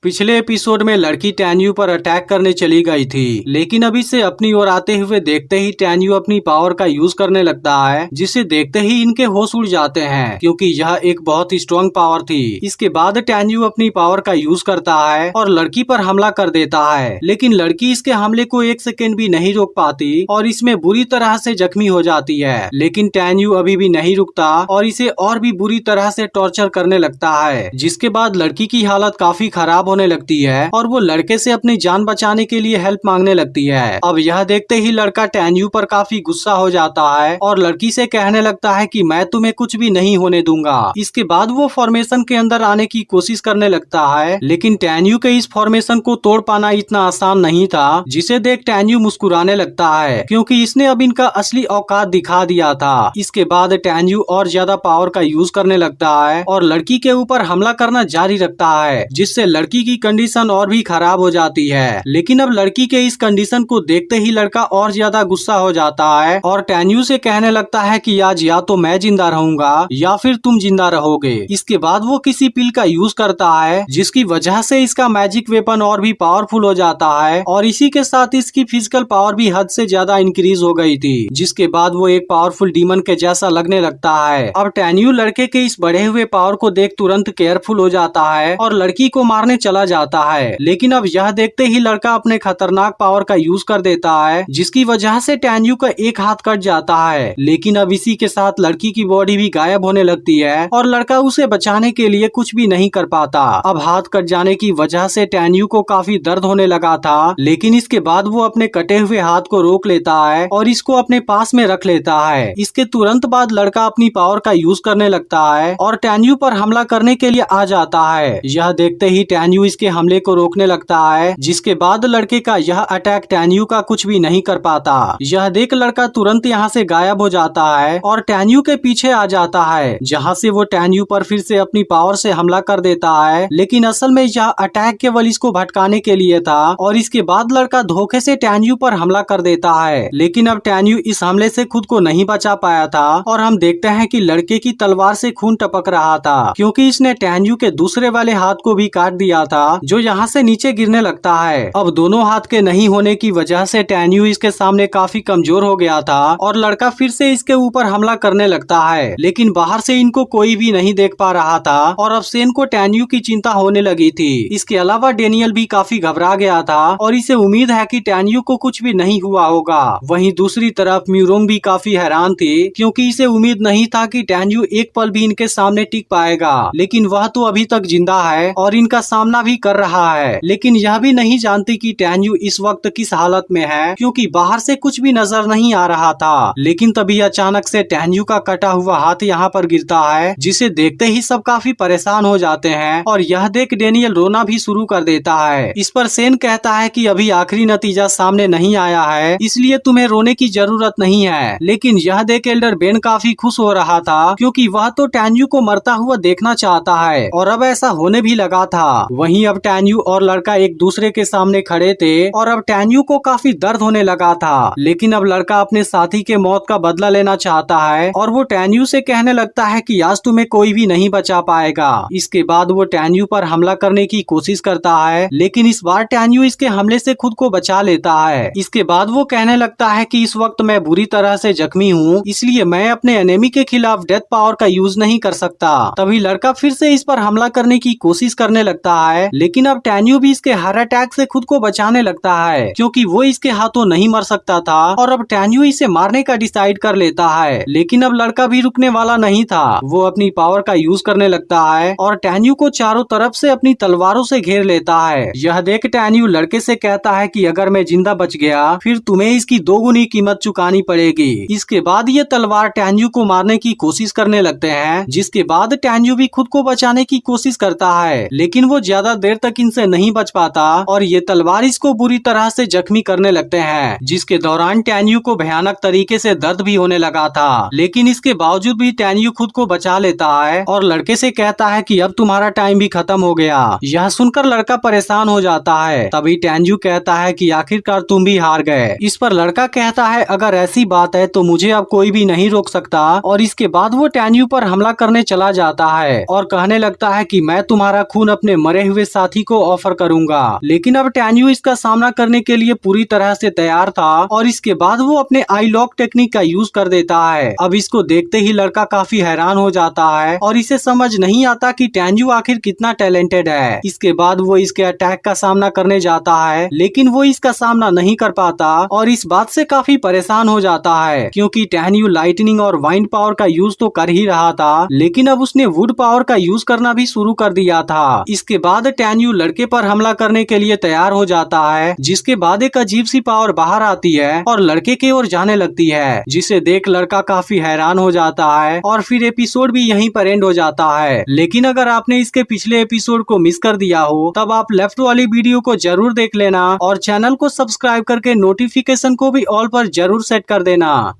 पिछले एपिसोड में लड़की टैन्यू पर अटैक करने चली गई थी, लेकिन अभी से अपनी ओर आते हुए देखते ही टैन्यू अपनी पावर का यूज करने लगता है, जिसे देखते ही इनके होश उड़ जाते हैं क्योंकि यह एक बहुत ही स्ट्रॉन्ग पावर थी। इसके बाद टैन्यू अपनी पावर का यूज करता है और लड़की पर हमला कर देता है, लेकिन लड़की इसके हमले को एक सेकेंड भी नहीं रोक पाती और इसमें बुरी तरह से जख्मी हो जाती है। लेकिन टैन्यू अभी भी नहीं रुकता और इसे और भी बुरी तरह से टॉर्चर करने लगता है, जिसके बाद लड़की की हालत काफी खराब होने लगती है और वो लड़के से अपनी जान बचाने के लिए हेल्प मांगने लगती है। अब यह देखते ही लड़का टैन्यू पर काफी गुस्सा हो जाता है और लड़की से कहने लगता है कि मैं तुम्हें कुछ भी नहीं होने दूंगा। इसके बाद वो फॉर्मेशन के अंदर आने की कोशिश करने लगता है, लेकिन टैन्यू के इस फॉर्मेशन को तोड़ पाना इतना आसान नहीं था, जिसे देख टैन्यू मुस्कुराने लगता है क्योंकि इसने अब इनका असली औकात दिखा दिया था। इसके बाद टैन्यू और ज्यादा पावर का यूज करने लगता है और लड़की के ऊपर हमला करना जारी रखता है, जिससे लड़की की कंडीशन और भी खराब हो जाती है। लेकिन अब लड़की के इस कंडीशन को देखते ही लड़का और ज्यादा गुस्सा हो जाता है और टैन्यू से कहने लगता है कि आज या तो मैं जिंदा रहूंगा या फिर तुम जिंदा रहोगे। इसके बाद वो किसी पिल का यूज करता है, जिसकी वजह से इसका मैजिक वेपन और भी पावरफुल हो जाता है और इसी के साथ इसकी फिजिकल पावर भी हद से ज्यादा इंक्रीज हो गई थी, जिसके बाद वो एक पावरफुल डीमन के जैसा लगने लगता है। अब टैन्यू लड़के के इस बढ़े हुए पावर को देख तुरंत केयरफुल हो जाता है और लड़की को मारने चला जाता है। लेकिन अब यह देखते ही लड़का अपने खतरनाक पावर का यूज कर देता है, जिसकी वजह से टैन्यू का एक हाथ कट जाता है। लेकिन अब इसी के साथ लड़की की बॉडी भी गायब होने लगती है और लड़का उसे बचाने के लिए कुछ भी नहीं कर पाता। अब हाथ कट जाने की वजह से टैन्यू को काफी दर्द होने लगा था, लेकिन इसके बाद वो अपने कटे हुए हाथ को रोक लेता है और इसको अपने पास में रख लेता है। इसके तुरंत बाद लड़का अपनी पावर का यूज करने लगता है और टैन्यू पर हमला करने के लिए आ जाता है। यह देखते ही टैन्यू इसके हमले को रोकने लगता है, जिसके बाद लड़के का यह अटैक टैन्यू का कुछ भी नहीं कर पाता। यह देख लड़का तुरंत यहाँ से गायब हो जाता है और टैन्यू के पीछे आ जाता है, जहाँ से वो टैन्यू पर फिर से अपनी पावर से हमला कर देता है। लेकिन असल में यह अटैक केवल इसको भटकाने के लिए था और इसके बाद लड़का धोखे से टैन्यू पर हमला कर देता है। लेकिन अब टैन्यू इस हमले से खुद को नहीं बचा पाया था और हम देखते हैं कि लड़के की तलवार से खून टपक रहा था, क्योंकि इसने टैन्यू के दूसरे वाले हाथ को भी काट दिया था, जो यहाँ से नीचे गिरने लगता है। अब दोनों हाथ के नहीं होने की वजह से टैन्यू इसके सामने काफी कमजोर हो गया था और लड़का फिर से इसके ऊपर हमला करने लगता है। लेकिन बाहर से इनको कोई भी नहीं देख पा रहा था और अब सेन को टैन्यू की चिंता होने लगी थी। इसके अलावा डेनियल भी काफी घबरा गया था और इसे उम्मीद है कि टैन्यू को कुछ भी नहीं हुआ होगा। वहीं दूसरी तरफ म्यूरोंग भी काफी हैरान थी, क्योंकि इसे उम्मीद नहीं था कि टैन्यू एक पल भी इनके सामने टिक पाएगा। लेकिन वह तो अभी तक जिंदा है और इनका सामना भी कर रहा है, लेकिन यह भी नहीं जानती कि टैन्यू इस वक्त किस हालत में है, क्योंकि बाहर से कुछ भी नजर नहीं आ रहा था। लेकिन तभी अचानक से टैन्यू का कटा हुआ हाथ यहाँ पर गिरता है, जिसे देखते ही सब काफी परेशान हो जाते हैं और यह देख डेनियल रोना भी शुरू कर देता है। इस पर सेन कहता है कि अभी आखिरी नतीजा सामने नहीं आया है, इसलिए तुम्हें रोने की जरूरत नहीं है। लेकिन यह देख एल्डर बेन काफी खुश हो रहा था, क्योंकि वह तो टैन्यू को मरता हुआ देखना चाहता है और अब ऐसा होने भी लगा था। वहीं अब टैन्यू और लड़का एक दूसरे के सामने खड़े थे और अब टैन्यू को काफी दर्द होने लगा था। लेकिन अब लड़का अपने साथी के मौत का बदला लेना चाहता है और वो टैन्यू से कहने लगता है कि आज तुम्हें कोई भी नहीं बचा पाएगा। इसके बाद वो टैन्यू पर हमला करने की कोशिश करता है, लेकिन इस बार टैन्यू इसके हमले से खुद को बचा लेता है। इसके बाद वो कहने लगता है कि इस वक्त मैं बुरी तरह से जख्मी हूँ, इसलिए मैं अपने एनिमी के खिलाफ डेथ पावर का यूज नहीं कर सकता। तभी लड़का फिर से इस पर हमला करने की कोशिश करने लगता है, लेकिन अब टैन्यू भी इसके हर अटैक से खुद को बचाने लगता है, क्योंकि वो इसके हाथों नहीं मर सकता था और अब टैन्यू इसे मारने का डिसाइड कर लेता है। लेकिन अब लड़का भी रुकने वाला नहीं था, वो अपनी पावर का यूज करने लगता है और टैन्यू को चारों तरफ से अपनी तलवारों से घेर लेता है। यह देख टैन्यू लड़के से कहता है कि अगर मैं जिंदा बच गया फिर तुम्हें इसकी दोगुनी कीमत चुकानी पड़ेगी। इसके बाद ये तलवार टैन्यू को मारने की कोशिश करने लगते हैं, जिसके बाद टैन्यू भी खुद को बचाने की कोशिश करता है, लेकिन वो ज्यादा देर तक इनसे नहीं बच पाता और ये तलवार इसको बुरी तरह से जख्मी करने लगते हैं, जिसके दौरान टैन्यू को भयानक तरीके से दर्द भी होने लगा था। लेकिन इसके बावजूद भी टैन्यू खुद को बचा लेता है और लड़के से कहता है कि अब तुम्हारा टाइम भी खत्म हो गया। यह सुनकर लड़का परेशान हो जाता है। तभी टैन्यू कहता है कि आखिरकार तुम भी हार गए। इस पर लड़का कहता है अगर ऐसी बात है तो मुझे अब कोई भी नहीं रोक सकता और इसके बाद वो टैन्यू पर हमला करने चला जाता है और कहने लगता है कि मैं तुम्हारा खून अपने मरे हुए साथी को ऑफर करूंगा। लेकिन अब टैन्यू इसका सामना करने के लिए पूरी तरह से तैयार था और इसके बाद वो अपने आई लॉक टेक्निक का यूज कर देता है। अब इसको देखते ही लड़का काफी हैरान हो जाता है और इसे समझ नहीं आता कि टैन्यू आखिर कितना टैलेंटेड है। इसके बाद वो इसके अटैक का सामना करने जाता है, लेकिन वो इसका सामना नहीं कर पाता और इस बात से काफी परेशान हो जाता है क्योंकि टैन्यू लाइटनिंग और वाइंड पावर का यूज तो कर ही रहा था, लेकिन अब उसने वुड पावर का यूज करना भी शुरू कर दिया था। इसके बाद टैन्यू लड़के पर हमला करने के लिए तैयार हो जाता है, जिसके बाद एक अजीब सी पावर बाहर आती है और लड़के की ओर जाने लगती है, जिसे देख लड़का काफी हैरान हो जाता है और फिर एपिसोड भी यहीं पर एंड हो जाता है। लेकिन अगर आपने इसके पिछले एपिसोड को मिस कर दिया हो तब आप लेफ्ट वाली वीडियो को जरूर देख लेना और चैनल को सब्सक्राइब करके नोटिफिकेशन को भी ऑल पर जरूर सेट कर देना।